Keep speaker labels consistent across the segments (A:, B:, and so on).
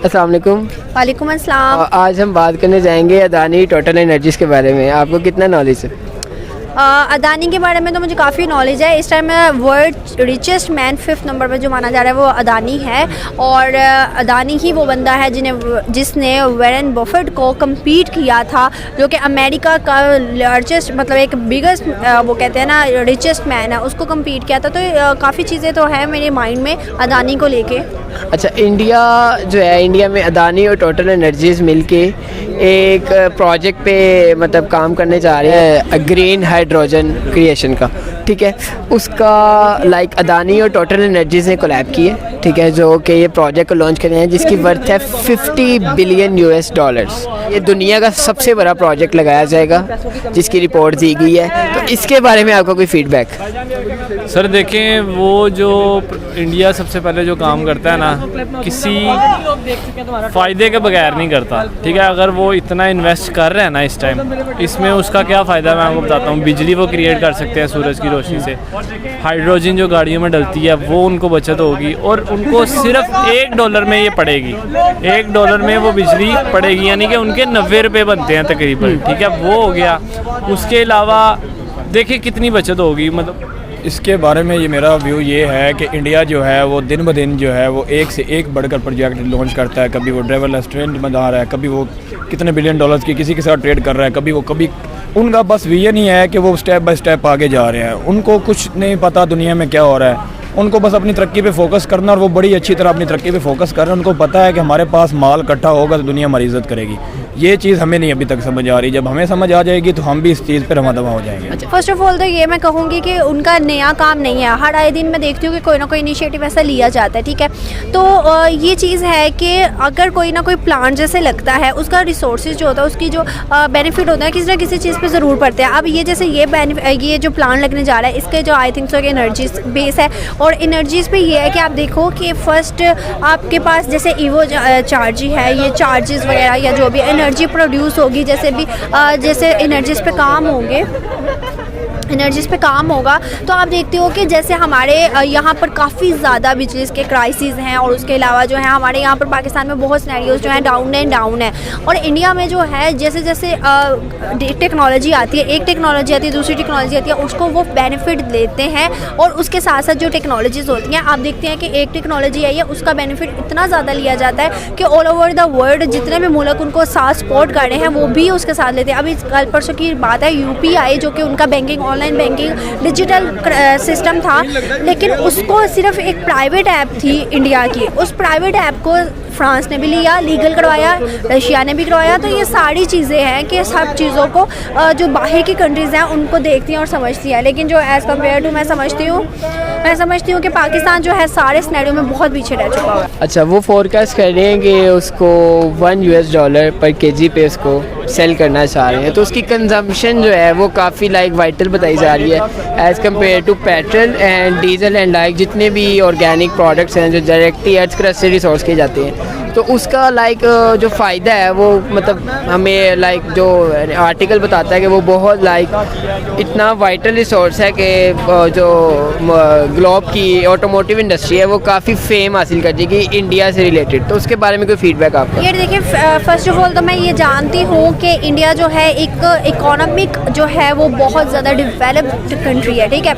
A: अस्सलाम वालेकुम।
B: वालेकुम अस्सलाम।
A: आज हम बात करने जाएंगे अदानी टोटल एनर्जीज़ के बारे में। आपको कितना नॉलेज है?
B: अदानी के बारे में तो मुझे काफ़ी नॉलेज है। इस time world richest man 5th number पर जो माना जा रहा है वो अदानी है, और अदानी ही वो बंदा है जिसने वॉरेन बफेट को कम्पीट किया था, जो कि अमेरिका का लार्जेस्ट मतलब एक बिगेस्ट वो कहते हैं ना रिचेस्ट मैन है, उसको कम्पीट किया था। तो काफ़ी चीज़ें तो है मेरे माइंड में अदानी को लेके।
A: अच्छा, इंडिया जो है, इंडिया में अदानी और टोटल एनर्जीज़ मिलके एक प्रोजेक्ट पे मतलब काम करने जा रहे हैं, ग्रीन हाइड्रोजन क्रिएशन का, ठीक है। उसका अदानी और टोटल एनर्जीज़ ने कोलैब की है, ठीक है, जो कि ये प्रोजेक्ट को लॉन्च कर रहे हैं जिसकी वर्थ है $50 बिलियन। ये दुनिया का सबसे बड़ा प्रोजेक्ट लगाया जाएगा जिसकी रिपोर्ट दी गई है। तो इसके बारे में आपका कोई फीडबैक?
C: सर देखें, वो जो इंडिया सबसे पहले जो काम करता है ना, किसी फ़ायदे के बगैर नहीं करता, ठीक है। अगर वो इतना इन्वेस्ट कर रहे हैं ना इस टाइम, इसमें उसका क्या फ़ायदा मैं आपको बताता हूँ। बिजली वो क्रिएट कर सकते हैं सूरज की रोशनी से, हाइड्रोजन जो गाड़ियों में डलती है वो उनको बचत होगी, और उनको सिर्फ $1 में ये पड़ेगी। $1 में वो बिजली पड़ेगी, यानी कि उनके 90 रुपये बनते हैं तकरीबन, ठीक है। वो हो गया। उसके अलावा देखिए कितनी बचत होगी। मतलब
D: इसके बारे में ये मेरा व्यू ये है कि इंडिया जो है वो दिन ब दिन जो है वो एक से एक बढ़कर प्रोजेक्ट लॉन्च करता है। कभी वो ड्राइवर रेस्टोरेंट बना रहा है, कभी वो कितने बिलियन डॉलर्स की किसी के साथ ट्रेड कर रहा है, कभी उनका बस विजन ही है कि वो स्टेप बाय स्टेप आगे जा रहे हैं। उनको कुछ नहीं पता दुनिया में क्या हो रहा है, उनको बस अपनी तरक्की पे फोकस करना, और वो बड़ी अच्छी तरह अपनी तरक्की पे फोकस कर रहे हैं। उनको पता है कि हमारे पास माल इकट्ठा होगा तो दुनिया हमारी इज्जत करेगी। ये चीज़ हमें नहीं अभी तक समझ आ रही। जब हमें समझ आ जाएगी तो हम भी इस चीज़ पर रवा हो जाएंगे।
B: अच्छा, फर्स्ट ऑफ ऑल तो ये मैं कहूँगी कि उनका नया काम नहीं है। हर आए दिन मैं देखती हूँ कि कोई ना कोई इनिशिएटिव ऐसा लिया जाता है, ठीक है। तो ये चीज़ है कि अगर कोई ना कोई प्लांट जैसे लगता है, उसका रिसोर्सेज जो होता है, उसकी जो बेनिफिट होता है किसी ना किसी चीज़ पे ज़रूर पड़ते हैं। अब ये जैसे ये जो प्लांट लगने जा रहा है, इसके जो आई थिंक सो कि एनर्जी बेस है, और एनर्जीज़ पे ये है कि आप देखो कि फ़र्स्ट आपके पास जैसे ईवो चार्जी है, ये चार्जेस वगैरह या जो भी एनर्जी प्रोड्यूस होगी, जैसे एनर्जीज़ पे काम होंगे, एनर्जीज़ पे काम होगा, तो आप देखते हो कि जैसे हमारे यहाँ पर काफ़ी ज़्यादा बिजली के क्राइसिस हैं, और उसके अलावा जो है हमारे यहाँ पर पाकिस्तान में बहुत सिनेरियोज जो हैं डाउन है। और इंडिया में जो है जैसे जैसे टेक्नोलॉजी आती है, एक टेक्नोलॉजी आती है, दूसरी टेक्नोलॉजी आती है, उसको वो बेनिफिट लेते हैं, और उसके साथ साथ जो टेक्नोलॉजीज़ होती हैं, आप देखते हैं कि एक टेक्नोलॉजी आई है, उसका बेनिफिट इतना ज़्यादा लिया जाता है कि ऑल ओवर द वर्ल्ड जितने भी मुल्क उनको साथ सपोर्ट कर रहे हैं वो भी उसके साथ लेते हैं। अभी कल परसों की बात है, UPI जो कि उनका banking online banking digital system था, लेकिन उसको सिर्फ एक प्राइवेट ऐप थी इंडिया की, उस प्राइवेट ऐप को फ्रांस ने भी लिया, लीगल करवाया, रशिया ने भी करवाया। तो ये सारी चीज़ें हैं कि सब चीज़ों को जो बाहर की कंट्रीज़ हैं उनको देखती हैं और समझती हैं, लेकिन जो एज़ कम्पेयर टू मैं समझती हूँ कि पाकिस्तान जो है सारे सिनेरियो में बहुत पीछे रह चुका है।
A: अच्छा, वो फोरकास्ट कर रहे हैं कि उसको $1 पर kg पे उसको सेल करना चाह रहे हैं, तो उसकी कंजम्पशन जो है वो काफ़ी वाइटल बताई जा रही है as compare to petrol and diesel and जितने भी ऑर्गेनिक प्रोडक्ट्स हैं जो डायरेक्टली अर्थ क्रस्ट से रिसोर्स किए जाते हैं। तो उसका जो फ़ायदा है वो मतलब हमें जो आर्टिकल बताता है कि वो बहुत इतना वाइटल रिसोर्स है कि जो ग्लोब की ऑटोमोटिव इंडस्ट्री है वो काफ़ी फेम हासिल कर जाएगी इंडिया से रिलेटेड। तो उसके बारे में कोई फीडबैक आपका?
B: ये देखिए, फर्स्ट ऑफ ऑल तो मैं ये जानती हूँ कि इंडिया जो है एक इकोनॉमिक जो है वो बहुत ज़्यादा डेवलप्ड कंट्री है, ठीक है।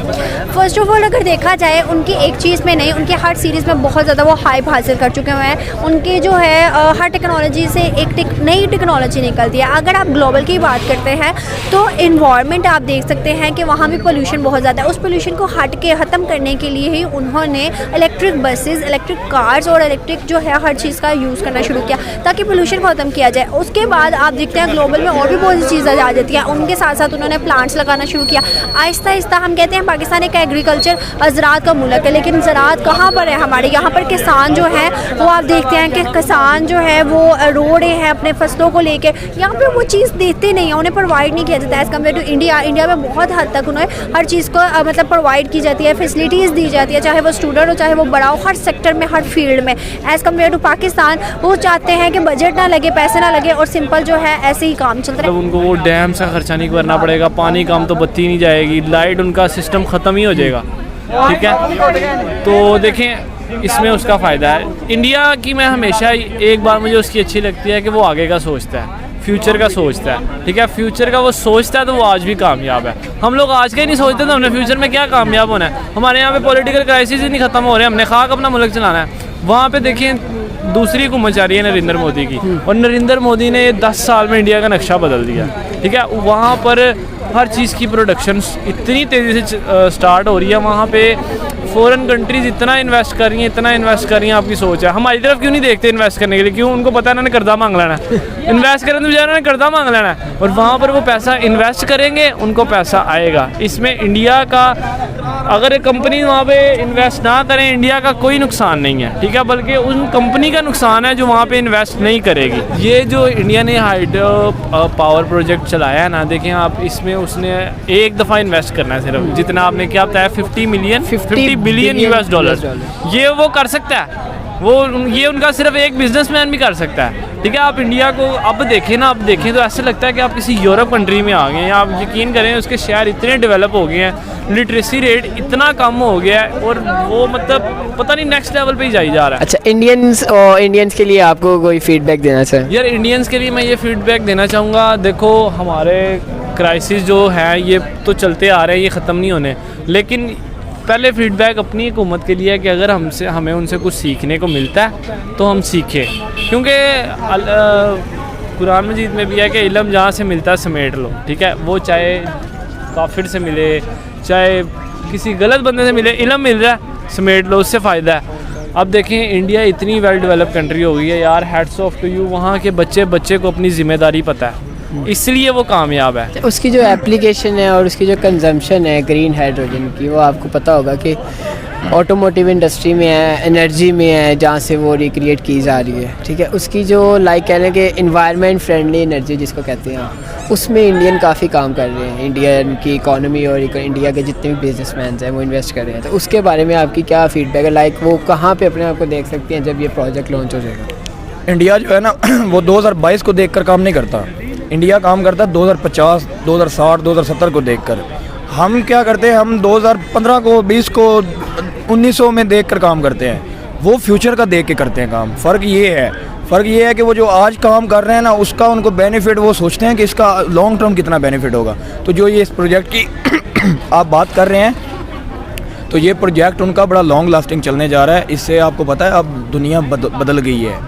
B: फर्स्ट ऑफ ऑल अगर देखा जाए उनकी एक चीज़ में नहीं, उनके हर सीरीज़ में बहुत ज़्यादा वो हाइप हासिल कर चुके हुए हैं। उनकी जो है हर टेक्नोलॉजी से एक नई टेक्नोलॉजी निकलती है। अगर आप ग्लोबल की बात करते हैं तो इन्वायरमेंट आप देख सकते हैं कि वहाँ भी पोल्यूशन बहुत ज़्यादा है। उस पोल्यूशन को ख़त्म करने के लिए ही उन्होंने इलेक्ट्रिक बसेस, इलेक्ट्रिक कार्स और इलेक्ट्रिक जो है हर चीज़ का यूज़ करना शुरू किया ताकि पोल्यूशन को ख़त्म किया जाए। उसके बाद आप देखते हैं ग्लोबल में और भी बहुत सी चीज़ें आ जाती हैं। उनके साथ साथ उन्होंने प्लांट्स लगाना शुरू किया। आहिस्ता आहिस्ता हम कहते हैं पाकिस्तान एक एग्रीकल्चर ज़राअत का मुल्क है, लेकिन ज़राअत कहाँ पर है? हमारे यहाँ पर किसान जो है वो आप देखते हैं कि किसान जो है वो रो रहे हैं अपने फसलों को लेके। यहाँ पे वो चीज़ देते नहीं है, उन्हें प्रोवाइड नहीं किया जाता as compare to India. India में बहुत हद तक उन्हें हर चीज़ को मतलब प्रोवाइड की जाती है, फैसिलिटीज़ दी जाती है, चाहे वो स्टूडेंट हो चाहे वो बड़ा हो, हर सेक्टर में हर फील्ड में। एज़ कम्पेयर टू पाकिस्तान वो चाहते हैं कि बजट ना लगे, पैसे ना लगे और सिंपल जो है ऐसे ही काम चलता है।
C: उनको वो डैम से खर्चा नहीं करना पड़ेगा, पानी कम तो बत्ती नहीं जाएगी, लाइट उनका सिस्टम ख़त्म ही हो जाएगा, ठीक है। तो देखें इसमें उसका फ़ायदा है। इंडिया की मैं हमेशा एक बार मुझे उसकी अच्छी लगती है कि वो आगे का सोचता है, फ्यूचर का सोचता है, ठीक है। फ्यूचर का वो सोचता है तो वो आज भी कामयाब है। हम लोग आज का ही नहीं सोचते तो हमने फ्यूचर में क्या कामयाब होना है। हमारे यहाँ पे पॉलिटिकल क्राइसिस ही नहीं ख़त्म हो रहे, हमने खाक अपना मुल्क चलाना है। वहाँ पे देखिए दूसरी हुकूमत जा रही है नरेंद्र मोदी की, और नरेंद्र मोदी ने 10 साल में इंडिया का नक्शा बदल दिया, ठीक है। वहाँ पर हर चीज़ की प्रोडक्शन इतनी तेज़ी से स्टार्ट हो रही है। वहाँ पे फॉरेन कंट्रीज़ इतना इन्वेस्ट कर रही हैं, इतना इन्वेस्ट कर रही हैं, आपकी सोच है। हमारी तरफ क्यों नहीं देखते इन्वेस्ट करने के लिए? क्यों? उनको पता है इन्होंने कर्जा मांग लेना है। इन्वेस्ट करें तो बेचारे ने कर्जा मांग लेना है, और वहाँ पर वो पैसा इन्वेस्ट करेंगे, उनको पैसा आएगा। इसमें इंडिया का अगर एक कंपनी वहाँ पे इन्वेस्ट ना करें, इंडिया का कोई नुकसान नहीं है, ठीक है, बल्कि उन कंपनी का नुकसान है जो वहाँ पे इन्वेस्ट नहीं करेगी। ये जो इंडिया ने हाइड्रो पावर प्रोजेक्ट चलाया है ना, देखें आप, इसमें उसने एक दफ़ा इन्वेस्ट करना है सिर्फ, जितना आपने क्या बताया 50 बिलियन US डॉलर, ये वो कर सकता है। वो ये उनका सिर्फ एक बिजनेसमैन भी कर सकता है, ठीक है। आप इंडिया को अब देखें ना, अब देखें तो ऐसे लगता है कि आप किसी यूरोप कंट्री में आ गए हैं। आप यकीन करें उसके शहर इतने डेवलप हो गए हैं, लिटरेसी रेट इतना कम हो गया है, और वो मतलब पता नहीं नेक्स्ट लेवल पे ही जाई जा रहा है।
A: अच्छा, इंडियंस के लिए आपको कोई फीडबैक देना चाहिए?
C: यार इंडियंस के लिए मैं ये फीडबैक देना चाहूँगा, देखो हमारे क्राइसिस जो हैं ये तो चलते आ रहे हैं, ये ख़त्म नहीं होने, लेकिन पहले फीडबैक अपनी हुकूमत के लिए है कि अगर हमें उनसे कुछ सीखने को मिलता है तो हम सीखें, क्योंकि कुरान मजीद में भी है कि इल्म जहाँ से मिलता है समेट लो, ठीक है। वो चाहे काफिर से मिले, चाहे किसी गलत बंदे से मिले, इल्म मिल रहा है समेट लो, उससे फ़ायदा है। अब देखें इंडिया इतनी वेल डेवलप कंट्री हो गई है यार, हैट्स ऑफ टू यू। वहाँ के बच्चे को अपनी ज़िम्मेदारी पता है, इसलिए वो कामयाब है।
A: उसकी जो एप्लीकेशन है और उसकी जो कंजम्पशन है ग्रीन हाइड्रोजन की, वो आपको पता होगा कि ऑटोमोटिव इंडस्ट्री में है, एनर्जी में है, जहाँ से वो रिक्रिएट की जा रही है, ठीक है। उसकी जो लाइक कह लें कि इन्वायरमेंट फ्रेंडली एनर्जी जिसको कहते हैं, उसमें इंडियन काफ़ी काम कर रहे हैं। इंडियन की इकॉनमी और इंडिया के जितने भी बिजनेसमैन हैं वो इन्वेस्ट कर रहे हैं। तो उसके बारे में आपकी क्या फीडबैक है? लाइक वो कहाँ पे अपने आप को देख सकते हैं जब ये प्रोजेक्ट लॉन्च हो जाएगा?
D: इंडिया जो है ना वो 2022 को देखकर काम नहीं करता। इंडिया काम करता है 2050, 2060, 2070 को देखकर। हम क्या करते हैं, हम 2015 को, 20 को, 1900 में देखकर काम करते हैं। वो फ्यूचर का देख के करते हैं काम। फ़र्क ये है कि वो जो आज काम कर रहे हैं ना, उसका उनको बेनिफिट वो सोचते हैं कि इसका लॉन्ग टर्म कितना बेनिफिट होगा। तो जो ये इस प्रोजेक्ट की आप बात कर रहे हैं, तो ये प्रोजेक्ट उनका बड़ा लॉन्ग लास्टिंग चलने जा रहा है। इससे आपको पता है अब दुनिया बदल गई है।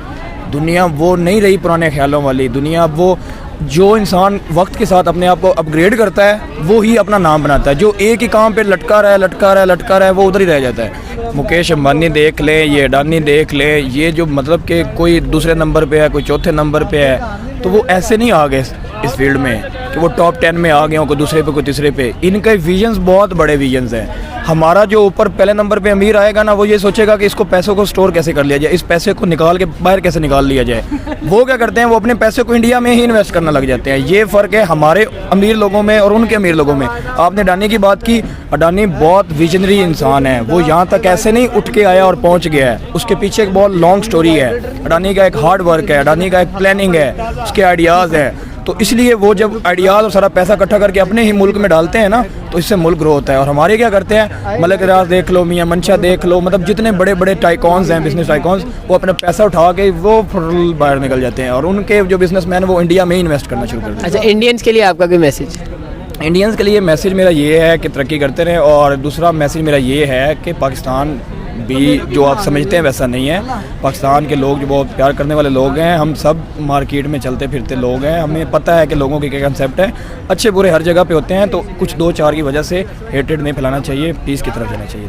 D: दुनिया वो नहीं रही पुराने ख्यालों वाली दुनिया। अब वो जो इंसान वक्त के साथ अपने आप को अपग्रेड करता है वो ही अपना नाम बनाता है। जो एक ही काम पे लटका रहा है वो उधर ही रह जाता है। मुकेश अंबानी देख ले, ये अडानी देख ले, ये जो मतलब कि कोई दूसरे नंबर पे है, कोई चौथे नंबर पे है, तो वो ऐसे नहीं आ गए इस फील्ड में कि वो टॉप 10 में आ गए हो, कोई दूसरे पे कोई तीसरे पे। इनके विजन्स बहुत बड़े विजन्स हैं। हमारा जो ऊपर पहले नंबर पे अमीर आएगा ना, वो ये सोचेगा कि इसको पैसों को स्टोर कैसे कर लिया जाए, इस पैसे को निकाल के बाहर कैसे निकाल लिया जाए। वो क्या करते हैं, वो अपने पैसे को इंडिया में ही इन्वेस्ट करना लग जाते हैं। ये फ़र्क है हमारे अमीर लोगों में और उनके अमीर लोगों में। आपने अडानी की बात की, अडानी बहुत विजनरी इंसान है। वो यहाँ तक ऐसे नहीं उठ के आया और पहुँच गया है, उसके पीछे एक बहुत लॉन्ग स्टोरी है। अडानी का एक हार्ड वर्क है, अडानी का एक प्लानिंग है, उसके आइडियाज़ हैं। तो इसलिए वो जब आइडियाज़ और सारा पैसा इकट्ठा करके अपने ही मुल्क में डालते हैं ना, तो इससे मुल्क ग्रो होता है। और हमारे क्या करते हैं, मलिक रियाज देख लो, मियां मंशा देख लो, मतलब जितने बड़े बड़े टाइकॉन्स हैं, बिजनेस टाइकॉन्स, वो अपना पैसा उठा के वो बाहर निकल जाते हैं और उनके जो बिजनेसमैन वो इंडिया में ही इन्वेस्ट करना शुरू कर देते हैं।
A: अच्छा, इंडियंस के लिए आपका कोई मैसेज?
D: इंडियंस के लिए मैसेज मेरा ये है कि तरक्की करते रहें। और दूसरा मैसेज मेरा ये है कि पाकिस्तान भी जो आप समझते हैं वैसा नहीं है। पाकिस्तान के लोग जो बहुत प्यार करने वाले लोग हैं, हम सब मार्केट में चलते फिरते लोग हैं, हमें पता है कि लोगों की क्या कंसेप्ट है। अच्छे बुरे हर जगह पे होते हैं, तो कुछ 2-4 की वजह से हेटेड नहीं फैलाना चाहिए, पीस की तरफ जाना चाहिए।